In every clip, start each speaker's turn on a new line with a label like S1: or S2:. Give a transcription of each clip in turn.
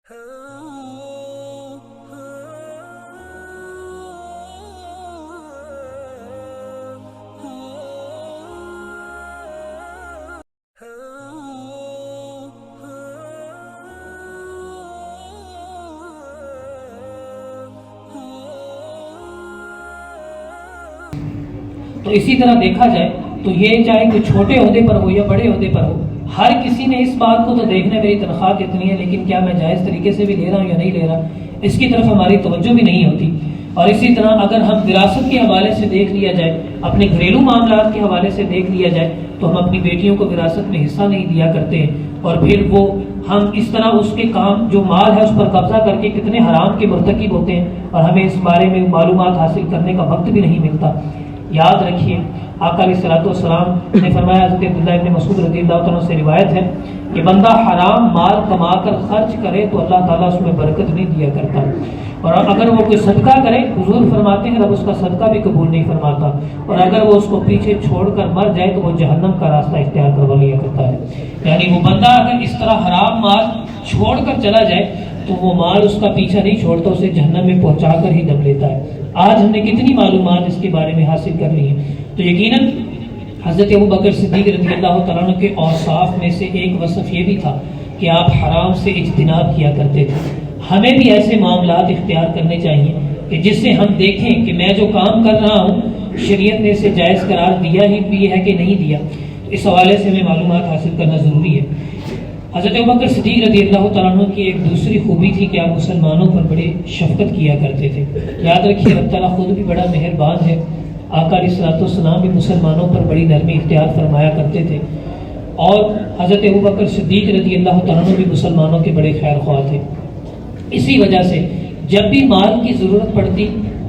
S1: تو اسی طرح دیکھا جائے تو یہ چاہے کہ چھوٹے عہدے پر ہو یا بڑے عہدے پر ہو، ہر کسی نے اس بات کو تو دیکھنا میری تنخواہ کتنی ہے، لیکن کیا میں جائز طریقے سے بھی لے رہا ہوں یا نہیں لے رہا، اس کی طرف ہماری توجہ بھی نہیں ہوتی۔ اور اسی طرح اگر ہم وراثت کے حوالے سے دیکھ لیا جائے، اپنے گھریلو معاملات کے حوالے سے دیکھ لیا جائے، تو ہم اپنی بیٹیوں کو وراثت میں حصہ نہیں دیا کرتے ہیں، اور پھر وہ ہم اس طرح اس کے کام جو مال ہے اس پر قبضہ کر کے کتنے حرام کے مرتکب ہوتے ہیں، اور ہمیں اس بارے میں معلومات حاصل کرنے کا وقت بھی نہیں ملتا۔ یاد رکھیے آقا علیہ الصلوۃ والسلام نے فرمایا، حضرت عبداللہ ابن مسعود رضی اللہ عنہ سے روایت ہے کہ بندہ حرام مال کما کر خرچ کرے تو اللہ تعالیٰ اس میں برکت نہیں دیا کرتا، اور اگر وہ کوئی صدقہ کرے، حضور فرماتے ہیں رب اس کا صدقہ بھی قبول نہیں فرماتا، اور اگر وہ اس کو پیچھے چھوڑ کر مر جائے تو وہ جہنم کا راستہ اختیار کروا لیا کرتا ہے۔ یعنی وہ بندہ اگر اس طرح حرام مال چھوڑ کر چلا جائے تو وہ مال اس کا پیچھا نہیں چھوڑتا، اسے جہنم میں پہنچا کر ہی دم لیتا ہے۔ آج ہم نے کتنی معلومات اس کے بارے میں حاصل کر لی ہیں، تو یقیناً حضرت ابوبکر صدیق رضی اللہ تعالیٰ عنہ کے اوصاف میں سے ایک وصف یہ بھی تھا کہ آپ حرام سے اجتناب کیا کرتے تھے۔ ہمیں بھی ایسے معاملات اختیار کرنے چاہیے کہ جس سے ہم دیکھیں کہ میں جو کام کر رہا ہوں شریعت نے اسے جائز قرار دیا ہی بھی ہے کہ نہیں دیا، اس حوالے سے ہمیں معلومات حاصل کرنا ضروری ہے۔ حضرت ابوبکر صدیق رضی اللہ تعالیٰ عنہ کی ایک دوسری خوبی تھی کہ آپ مسلمانوں پر بڑے شفقت کیا کرتے تھے۔ یاد رکھیے اللہ تعالیٰ خود بھی بڑا مہربان ہے، آقا علیہ الصلوۃ والسلام بھی مسلمانوں پر بڑی نرمی اختیار فرمایا کرتے تھے، اور حضرت ابوبکر صدیق رضی اللہ تعالیٰ عنہ بھی مسلمانوں کے بڑے خیر خواہ تھے۔ اسی وجہ سے جب بھی مال کی ضرورت پڑتی،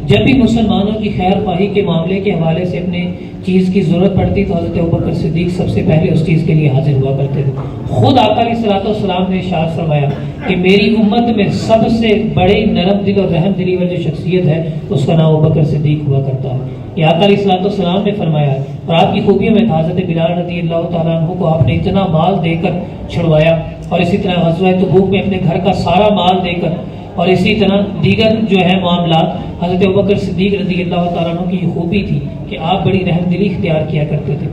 S1: جب بھی مسلمانوں کی خیر خواہی کے معاملے کے حوالے سے اپنے چیز کی ضرورت پڑتی تو حضرت ابوبکر صدیق سب سے پہلے اس چیز کے لیے حاضر ہوا کرتے تھے۔ خود آقا علیہ الصلوۃ والسلام نے ارشاد فرمایا کہ میری امت میں سب سے بڑی نرم دل اور رحم دلی والی جو شخصیت ہے اس کا نام ابوبکر صدیق ہوا کرتا ہے۔ یہ آقا علیہ الصلوۃ والسلام نے فرمایا ہے، اور آپ کی خوبیوں میں تھا حضرت بلال رضی اللہ تعالیٰ عنہ کو آپ نے اتنا مال دے کر چھڑوایا، اور اسی طرح غزوہ تبوک میں اپنے گھر کا سارا مال دے کر، اور اسی طرح دیگر جو ہے معاملات، حضرت ابوبکر صدیق رضی اللہ تعالیٰ عنہ کی یہ خوبی تھی کہ آپ بڑی رحم دلی اختیار کیا کرتے تھے۔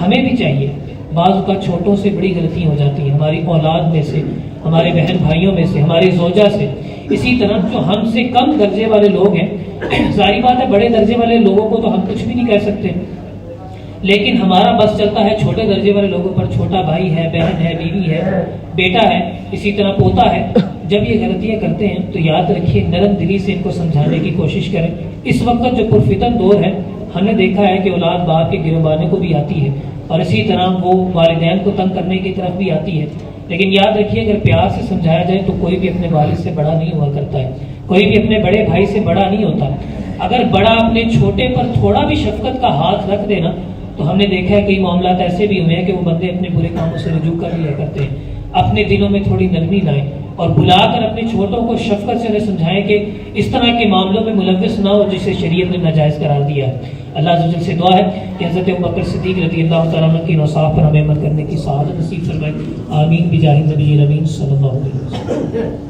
S1: ہمیں بھی چاہیے، بعض کا چھوٹوں سے بڑی غلطی ہو جاتی ہے، ہماری اولاد میں سے، ہمارے بہن بھائیوں میں سے، ہماری زوجہ سے، اسی طرح جو ہم سے کم درجے والے لوگ ہیں، ظاہری بات ہے بڑے درجے والے لوگوں کو تو ہم کچھ بھی نہیں کہہ سکتے، لیکن ہمارا بس چلتا ہے چھوٹے درجے والے لوگوں پر، چھوٹا بھائی ہے، بہن ہے، بیوی ہے، بیٹا ہے، اسی طرح پوتا ہے۔ جب یہ غلطیاں کرتے ہیں تو یاد رکھیے نرم دلی سے ان کو سمجھانے کی کوشش کریں۔ اس وقت جو پرفتن دور ہے، ہم نے دیکھا ہے کہ اولاد باپ کے گربانے کو بھی آتی ہے، اور اسی طرح وہ والدین کو تنگ کرنے کی طرف بھی آتی ہے، لیکن یاد رکھیے اگر پیار سے سمجھایا جائے تو کوئی بھی اپنے والد سے بڑا نہیں ہوا کرتا ہے، کوئی بھی اپنے بڑے بھائی سے بڑا نہیں ہوتا۔ اگر بڑا اپنے چھوٹے پر تھوڑا بھی شفقت کا ہاتھ رکھ دینا تو ہم نے دیکھا ہے کئی معاملات ایسے بھی ہوئے ہیں کہ وہ بندے اپنے برے کاموں سے رجوع کر لیا کرتے ہیں۔ اپنے دلوں میں تھوڑی نرمی لائیں اور بلا کر اپنے چھوٹوں کو شفقت سے انہیں سمجھائیں کہ اس طرح کے معاملوں میں ملوث نہ ہو جسے شریعت نے ناجائز قرار دیا ہے۔ اللہ عز و جل سے دعا ہے کہ حضرت ابوبکر صدیق رضی اللہ تعالیٰ عنہ کی اوصاف پر ہمیں عمل کرنے کی سعادت نصیب فرمائے۔ آمین بجاہ نبی الامین صلی اللہ علیہ وسلم۔